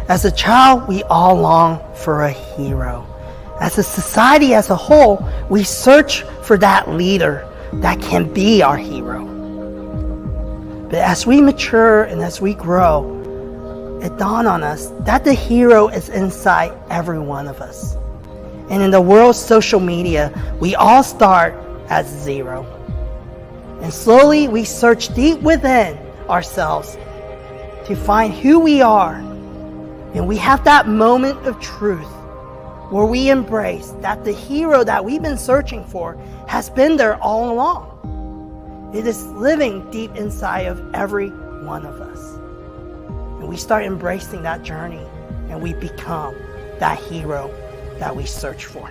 As a child, we all long for a hero. As a society as a whole, we search for that leader that can be our hero. But as we mature and as we grow, it dawned on us that the hero is inside every one of us. And in the world's social media, we all start at zero. And slowly we search deep within ourselves to find who we are. And we have that moment of truth where we embrace that the hero that we've been searching for has been there all along. It is living deep inside of every one of us. And we start embracing that journey and we become that hero that we search for.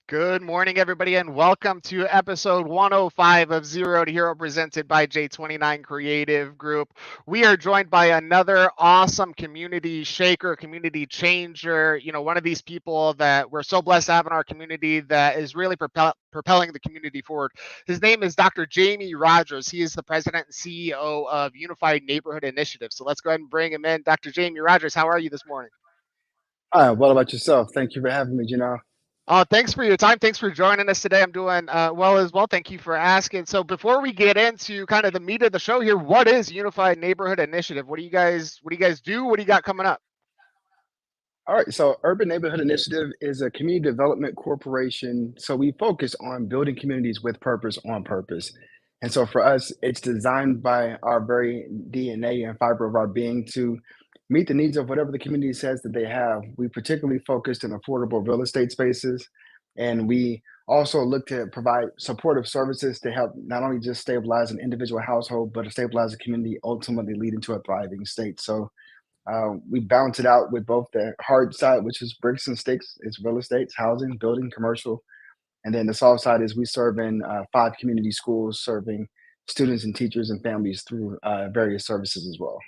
Good morning, everybody, and welcome to episode 105 of Zero to Hero presented by J29 Creative Group. We are joined by another awesome community shaker, community changer, one of these people that we're so blessed to have in our community that is really propelling the community forward. His name is Dr. Jamee Rodgers. He is the president and CEO of Unified Neighborhood Initiative. So let's go ahead and bring him in. Dr. Jamee Rodgers, how are you this morning? Hi, what about yourself? Thank you for having me, Janelle. Thanks for your time. Thanks for joining us today. I'm doing well as well. Thank you for asking. So before we get into kind of the meat of the show here, what is Unified Neighborhood Initiative? What do you guys do? What do you got coming up? All right, so Urban Neighborhood Initiative is a community development corporation. So we focus on building communities with purpose on purpose. And so for us, it's designed by our very DNA and fiber of our being to meet the needs of whatever the community says that they have. We particularly focused in affordable real estate spaces. And we also look to provide supportive services to help not only just stabilize an individual household, but to stabilize a community, ultimately leading to a thriving state. So we balance it out with both the hard side, which is bricks and sticks, it's real estate, housing, building, commercial. And then the soft side is we serve in 5 community schools, serving students and teachers and families through various services as well.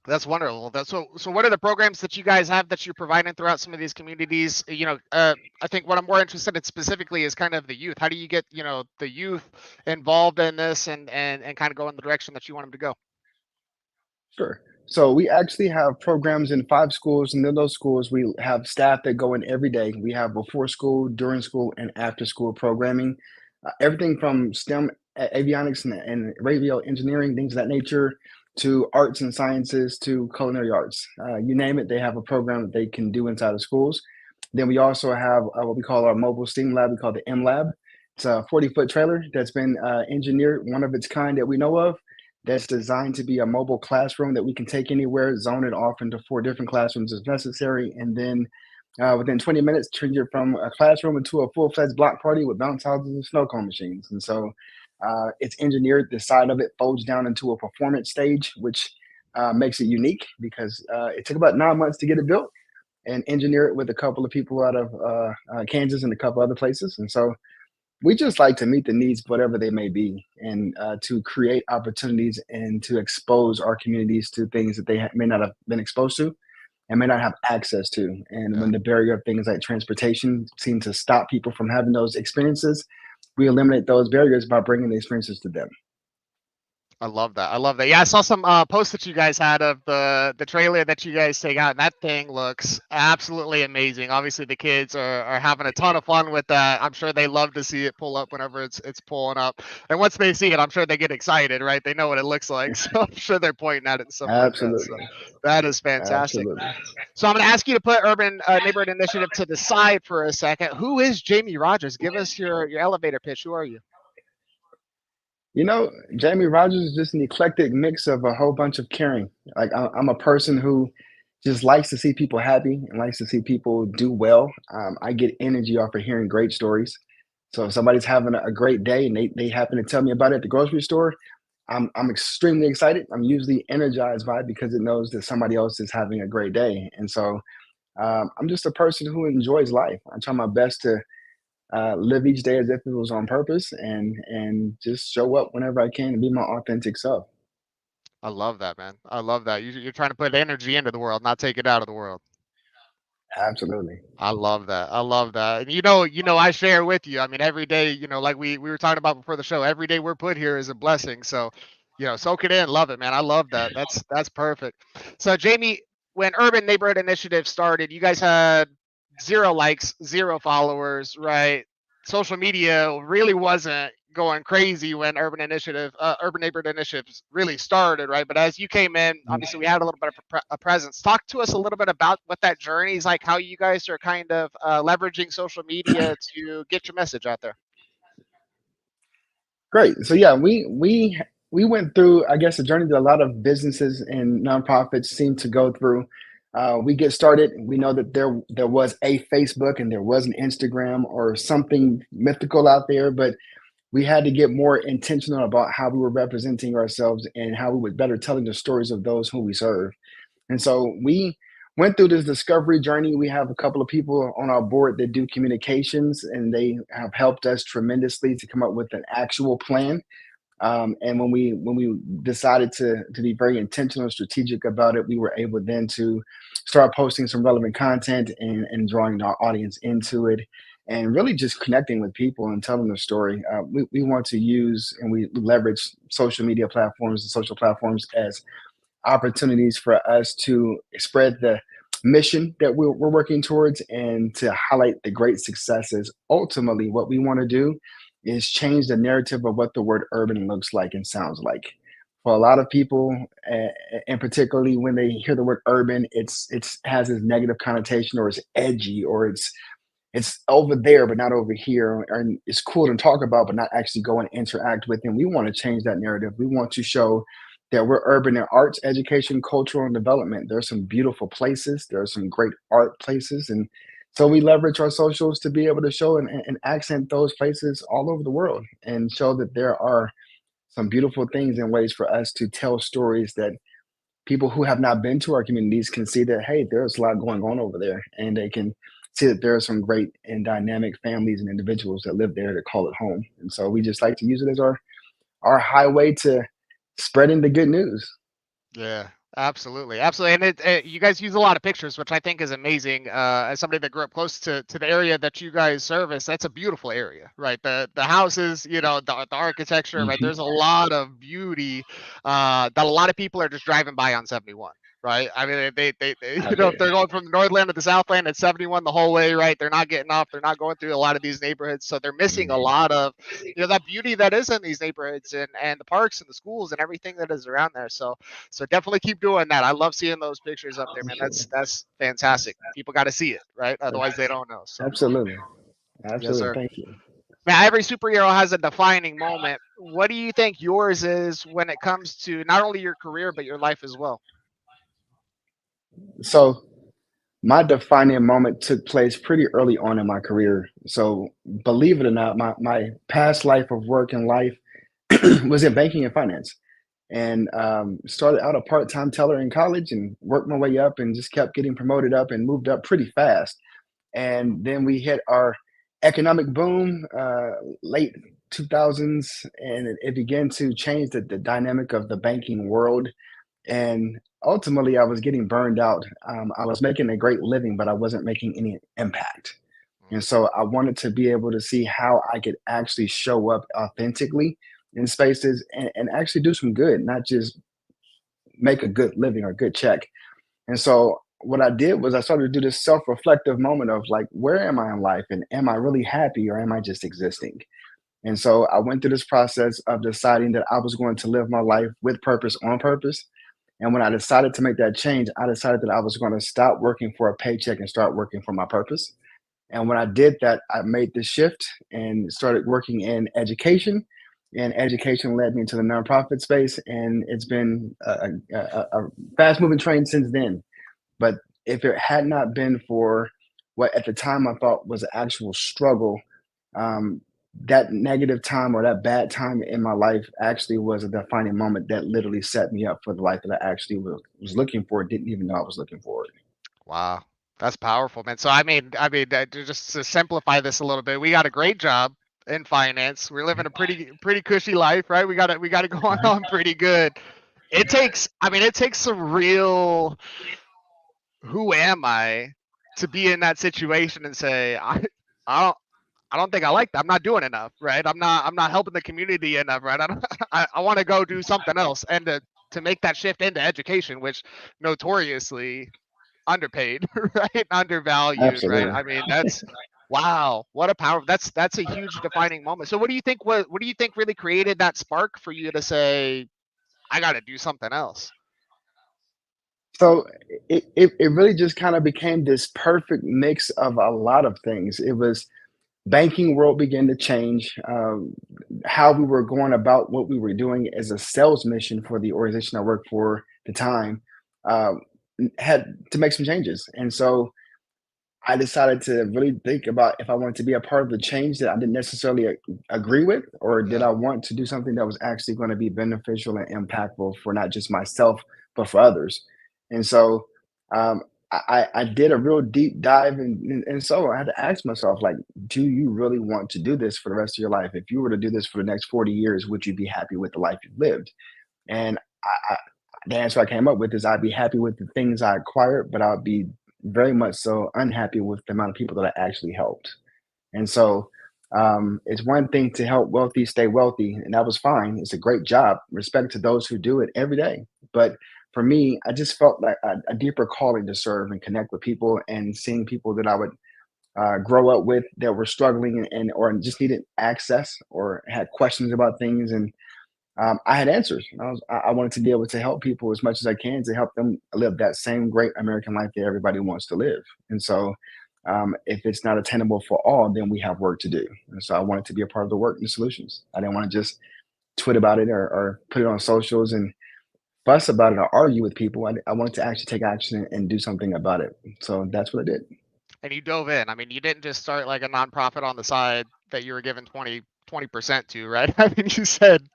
That's wonderful. So. What are the programs that you guys have that you're providing throughout some of these communities? I think what I'm more interested in specifically is kind of the youth. How do you get the youth involved in this and kind of go in the direction that you want them to go? Sure. So we actually have programs in 5 schools, and in those schools, we have staff that go in every day. We have before school, during school, and after school programming. Everything from STEM, avionics, and radio engineering, things of that nature, to arts and sciences, to culinary arts. You name it, they have a program that they can do inside of schools. Then we also have what we call our mobile STEAM lab. We call the M Lab. It's a 40-foot trailer that's been engineered, one of its kind that we know of, that's designed to be a mobile classroom that we can take anywhere, zone it off into 4 different classrooms as necessary, and then within 20 minutes, turn it from a classroom into a full-fledged block party with bounce houses and snow cone machines. And so it's engineered. The side of it folds down into a performance stage, which makes it unique because it took about 9 months to get it built and engineer it with a couple of people out of Kansas and a couple other places. And so we just like to meet the needs, whatever they may be, and to create opportunities and to expose our communities to things that they may not have been exposed to and may not have access to. And Yeah. when the barrier of things like transportation seem to stop people from having those experiences, we eliminate those barriers by bringing the experiences to them. I love that. I love that. Yeah, I saw some posts that you guys had of the trailer that you guys take out, and that thing looks absolutely amazing. Obviously, the kids are having a ton of fun with that. I'm sure they love to see it pull up whenever it's pulling up. And once they see it, I'm sure they get excited, right? They know what it looks like, so I'm sure they're pointing at it and stuff like that. So Absolutely. that is fantastic. Absolutely. So I'm going to ask you to put Urban Neighborhood Initiative to the side for a second. Who is Jamee Rodgers? Give us your elevator pitch. Who are you? You know, Jamie Rogers is just an eclectic mix of a whole bunch of caring. Like I'm a person who just likes to see people happy and likes to see people do well. I get energy off of hearing great stories. So if somebody's having a great day and they happen to tell me about it at the grocery store, I'm extremely excited. I'm usually energized by it because it knows that somebody else is having a great day. And so I'm just a person who enjoys life. I try my best to live each day as if it was on purpose and just show up whenever I can and be my authentic self. I love that, man. I love that. You're trying to put energy into the world, not take it out of the world. Absolutely. I love that. I love that. And I share with you. I mean, every day, like we were talking about before the show, every day we're put here is a blessing. So, soak it in. Love it, man. I love that. That's perfect. So, Jamie, when Urban Neighborhood Initiative started, you guys had 0 likes, 0 followers, right? Social media really wasn't going crazy when Urban Neighborhood Initiatives really started, right? But as you came in, obviously we had a little bit of a presence. Talk to us a little bit about what that journey is like, how you guys are kind of leveraging social media to get your message out there. Great. So yeah, we went through, I guess, a journey that a lot of businesses and nonprofits seem to go through. We get started. We know that there was a Facebook and there was an Instagram or something mythical out there, but we had to get more intentional about how we were representing ourselves and how we were better telling the stories of those who we serve. And so we went through this discovery journey. We have a couple of people on our board that do communications, and they have helped us tremendously to come up with an actual plan. And when we decided to be very intentional and strategic about it, we were able then to start posting some relevant content and drawing our audience into it, and really just connecting with people and telling the story. We want to use and we leverage social media platforms and social platforms as opportunities for us to spread the mission that we're working towards and to highlight the great successes. Ultimately, what we want to do is change the narrative of what the word urban looks like and sounds like. For a lot of people, and particularly when they hear the word urban, it's has this negative connotation, or it's edgy, or it's over there but not over here, and it's cool to talk about but not actually go and interact with. And we want to change that narrative. We want to show that we're urban in arts, education, cultural, and development. There are some beautiful places, there are some great art places, and so we leverage our socials to be able to show and accent those places all over the world and show that there are some beautiful things and ways for us to tell stories that people who have not been to our communities can see that, hey, there's a lot going on over there, and they can see that there are some great and dynamic families and individuals that live there to call it home. And so we just like to use it as our highway to spreading the good news. Yeah, absolutely, absolutely. And you guys use a lot of pictures, which I think is amazing. As somebody that grew up close to the area that you guys service, that's a beautiful area, right? The houses, the architecture, right? Mhm. There's a lot of beauty that a lot of people are just driving by on 71. Right. I mean, they I if they're going from the Northland to the Southland at 71 the whole way, right? They're not getting off. They're not going through a lot of these neighborhoods. So they're missing a lot of, that beauty that is in these neighborhoods and the parks and the schools and everything that is around there. So definitely keep doing that. I love seeing those pictures up there, man. That's fantastic. People got to see it, right? Otherwise, they don't know. So Absolutely. yes, Absolutely. sir. Thank you. Man, every superhero has a defining moment. What do you think yours is when it comes to not only your career but your life as well? So my defining moment took place pretty early on in my career. So believe it or not, my past life of work and life was in banking and finance. And started out a part-time teller in college and worked my way up and just kept getting promoted up and moved up pretty fast. And then we hit our economic boom, late 2000s, and it began to change the dynamic of the banking world. And ultimately, I was getting burned out. I was making a great living, but I wasn't making any impact. And so I wanted to be able to see how I could actually show up authentically in spaces and actually do some good, not just make a good living or a good check. And so what I did was I started to do this self-reflective moment of like, where am I in life? And am I really happy or am I just existing? And so I went through this process of deciding that I was going to live my life with purpose on purpose. And when I decided to make that change, I decided that I was going to stop working for a paycheck and start working for my purpose. And when I did that, I made the shift and started working in education. And education led me into the nonprofit space. And it's been a fast moving train since then. But if it had not been for what at the time I thought was an actual struggle, um, that negative time or that bad time in my life actually was a defining moment that literally set me up for the life that I actually was looking for, didn't even know I was looking for it. Wow, that's powerful, man. So I mean, just to simplify this a little bit, we got a great job in finance. We're living a pretty cushy life, right? We got it going on pretty good. I mean, it takes some real who am I to be in that situation and say, I don't. I don't think I like that. I'm not doing enough, right? I'm not helping the community enough, right? I don't, I want to go do something else, and to make that shift into education, which notoriously underpaid, right? Undervalued, right? Absolutely. I mean, that's wow, what a power. That's a huge defining moment. So what do you think what do you think really created that spark for you to say, I got to do something else? So it really just kind of became this perfect mix of a lot of things. It was banking world began to change. How we were going about what we were doing as a sales mission for the organization I worked for at the time uh, had to make some changes. And so I decided to really think about if I wanted to be a part of the change that I didn't necessarily agree with, or did Yeah. I want to do something that was actually going to be beneficial and impactful for not just myself, but for others. And so um, I did a real deep dive. And so I had to ask myself, like, do you really want to do this for the rest of your life? If you were to do this for the next 40 years, would you be happy with the life you've lived? And I the answer I came up with is I'd be happy with the things I acquired, but I'd be very much so unhappy with the amount of people that I actually helped. And so it's one thing to help wealthy stay wealthy, and that was fine. It's a great job. Respect to those who do it every day. But for me, I just felt like a deeper calling to serve and connect with people, and seeing people that I would grow up with that were struggling and or just needed access or had questions about things. And I had answers. I wanted to be able to help people as much as I can to help them live that same great American life that everybody wants to live. And so, if it's not attainable for all, then we have work to do. And so, I wanted to be a part of the work and the solutions. I didn't want to just tweet about it or put it on socials and fuss about it or argue with people. I wanted to actually take action and do something about it. So that's what I did. And you dove in. I mean, you didn't just start like a nonprofit on the side that you were given 20% to, right? I mean, you said,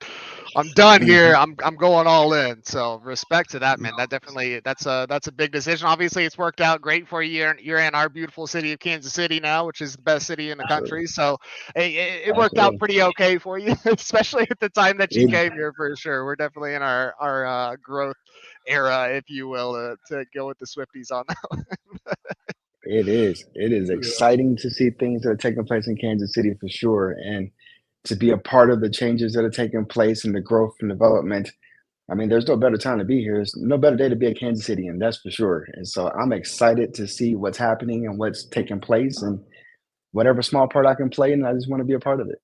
I'm done here. Mhm. I'm going all in. So respect to that, man. That definitely that's a big decision. Obviously, it's worked out great for you. You're in our beautiful city of Kansas City now, which is the best city in the Absolutely. country. So it worked out Absolutely. pretty okay for you, especially at the time that you It, came here for sure. We're definitely in our growth era, if you will, to go with the Swifties on that. it is. It is Yeah. exciting to see things that are taking place in Kansas City for sure. And to be a part of the changes that are taking place and the growth and development. I mean, there's no better time to be here. There's no better day to be a Kansas City, and that's for sure. And so I'm excited to see what's happening and what's taking place, and whatever small part I can play, and I just want to be a part of it.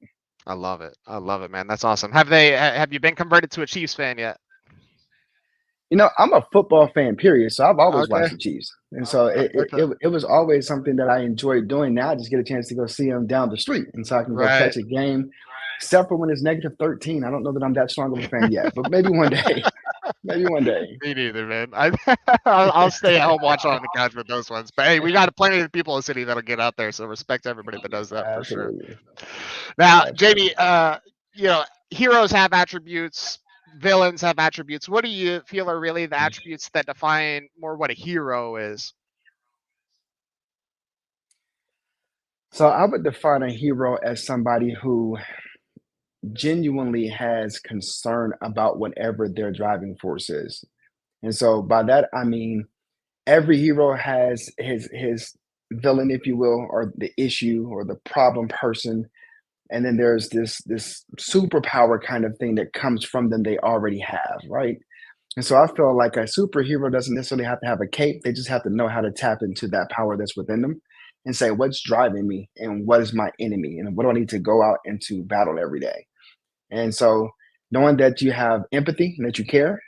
I love it. I love it, man. That's awesome. Have you been converted to a Chiefs fan yet? I'm a football fan, period. So I've always Okay. watched the Chiefs, and so Okay. it was always something that I enjoyed doing. Now I just get a chance to go see them down the street, and so I can go Right. catch a game. Except for when it's -13, I don't know that I'm that strong of a fan yet, but maybe one day, maybe one day. Me neither, man. I'll stay at home watching on the couch with those ones. But hey, we got plenty of people in the city that'll get out there. So respect to everybody that does that for sure. Absolutely, Now, Jamie, absolutely. you know, heroes have attributes, villains have attributes. What do you feel are really the attributes that define more what a hero is? So I would define a hero as somebody who genuinely has concern about whatever their driving force is. And so by that I mean every hero has his villain, if you will, or the issue or the problem person. And then there's this superpower kind of thing that comes from them they already have, right? And so I feel like a superhero doesn't necessarily have to have a cape. They just have to know how to tap into that power that's within them and say, what's driving me and what is my enemy and what do I need to go out into battle every day? And so, knowing that you have empathy and that you care,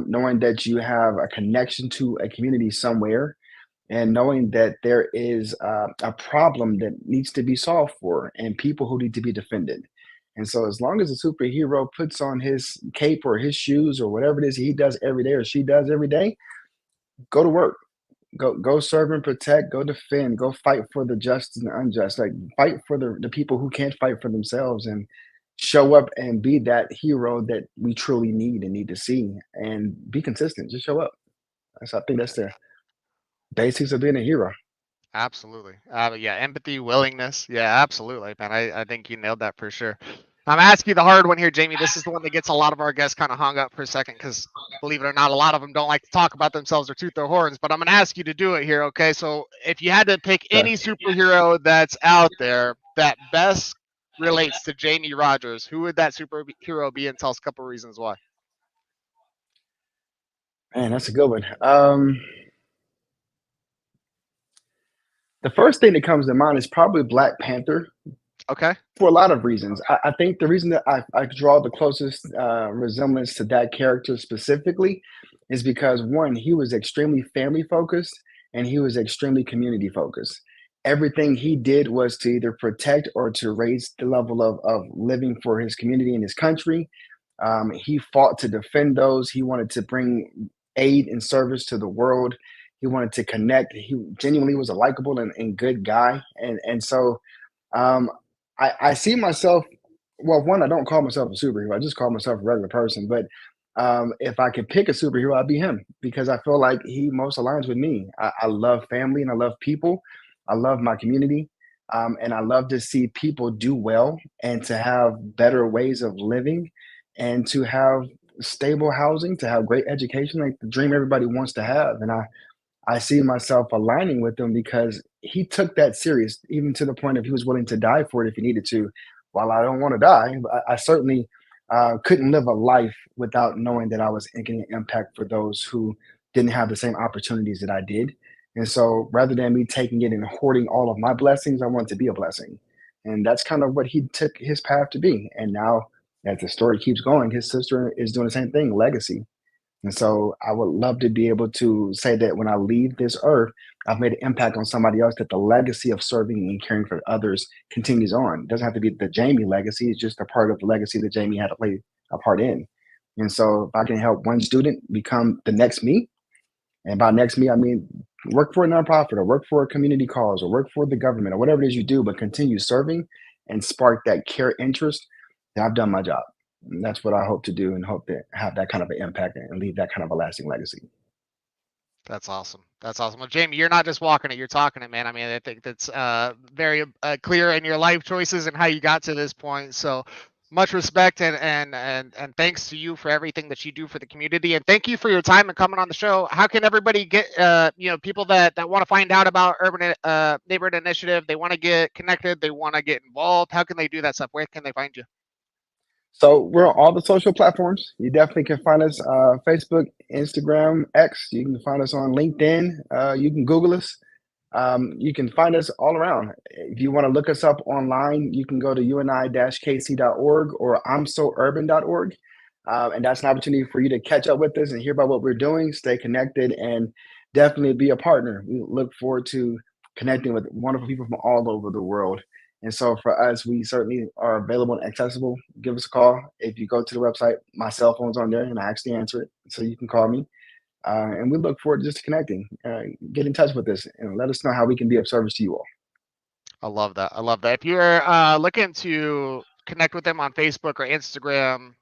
knowing that you have a connection to a community somewhere, and knowing that there is a problem that needs to be solved for and people who need to be defended. And so, as long as a superhero puts on his cape or his shoes or whatever it is he does every day or she does every day, go to work, go serve and protect, go defend, go fight for the just and the unjust, like fight for the people who can't fight for themselves, and show up and be that hero that we truly need and need to see, and be consistent, just show up. So I think that's the basics of being a hero. Absolutely. Yeah, empathy, willingness. Yeah, absolutely, man. I think you nailed that for sure. I'm asking you the hard one here, Jamie. This is the one that gets a lot of our guests kind of hung up for a second because, believe it or not, a lot of them don't like to talk about themselves or toot their horns. But I'm going to ask you to do it here, okay? So if you had to pick Okay. any superhero that's out there that best relates to Jamie Rodgers, who would that superhero be? And tell us a couple reasons why. Man, that's a good one. The first thing that comes to mind is probably Black Panther Okay. for a lot of reasons. I think the reason that I draw the closest resemblance to that character specifically is because one, he was extremely family focused and he was extremely community focused. Everything he did was to either protect or to raise the level of living for his community and his country. He fought to defend those. He wanted to bring aid and service to the world. He wanted to connect. He genuinely was a likable and good guy. And so um, I see myself. Well, one, I don't call myself a superhero. I just call myself a regular person. But if I could pick a superhero, I'd be him because I feel like he most aligns with me. I love family and I love people. I love my community. And I love to see people do well and to have better ways of living and to have stable housing, to have great education, like the dream everybody wants to have. And I see myself aligning with him because he took that serious, even to the point of he was willing to die for it if he needed to. While I don't want to die, I certainly couldn't live a life without knowing that I was making an impact for those who didn't have the same opportunities that I did. And so rather than me taking it and hoarding all of my blessings, I want to be a blessing. And that's kind of what he took his path to be. And now, as the story keeps going, his sister is doing the same thing, legacy. And so I would love to be able to say that when I leave this earth, I've made an impact on somebody else, that the legacy of serving and caring for others continues on. It doesn't have to be the Jamie legacy, it's just a part of the legacy that Jamie had to play a part in. And so if I can help one student become the next me, and by next me, I mean work for a nonprofit or work for a community cause or work for the government or whatever it is you do, but continue serving and spark that care interest, then I've done my job. And that's what I hope to do and hope to have that kind of an impact and leave that kind of a lasting legacy. That's awesome. That's awesome. Well, Jamie, you're not just walking it, you're talking it, man. I mean, I think that's very clear in your life choices and how you got to this point. So much respect and thanks to you for everything that you do for the community. And thank you for your time and coming on the show. How can everybody get, people that want to find out about Urban Neighborhood Initiative? They want to get connected. They want to get involved. How can they do that stuff? Where can they find you? So we're on all the social platforms. You definitely can find us Facebook, Instagram, X. You can find us on LinkedIn. You can Google us. You can find us all around. If you want to look us up online, you can go to uni-kc.org or imsourban.org. And that's an opportunity for you to catch up with us and hear about what we're doing, stay connected, and definitely be a partner. We look forward to connecting with wonderful people from all over the world. And so for us, we certainly are available and accessible. Give us a call. If you go to the website, my cell phone's on there and I actually answer it. So you can call me. And we look forward to just connecting. Get in touch with us and let us know how we can be of service to you all. I love that. I love that. If you're looking to connect with them on Facebook or Instagram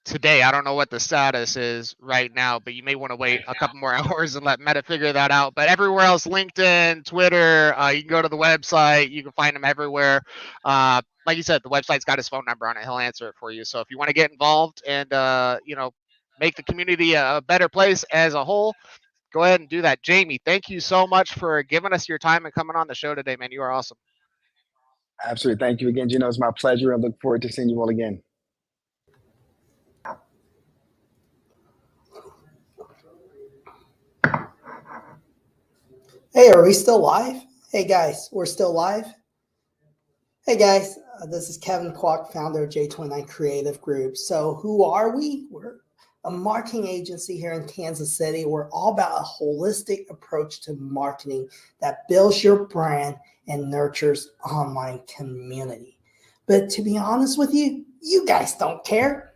today, I don't know what the status is right now, but you may want to wait a couple more hours and let Meta figure that out. But everywhere else, LinkedIn, Twitter, you can go to the website. You can find him everywhere. Like you said, the website's got his phone number on it. He'll answer it for you. So if you want to get involved and make the community a better place as a whole, go ahead and do that. Jamie, thank you so much for giving us your time and coming on the show today, man. You are awesome. Absolutely. Thank you again, Gino. It's my pleasure. I look forward to seeing you all again. Hey, are we still live? Hey guys, we're still live. Hey guys, this is Kevin Kwok, founder of J29 Creative Group. So who are we? We're a marketing agency here in Kansas City. We're all about a holistic approach to marketing that builds your brand and nurtures online community. But to be honest with you, you guys don't care.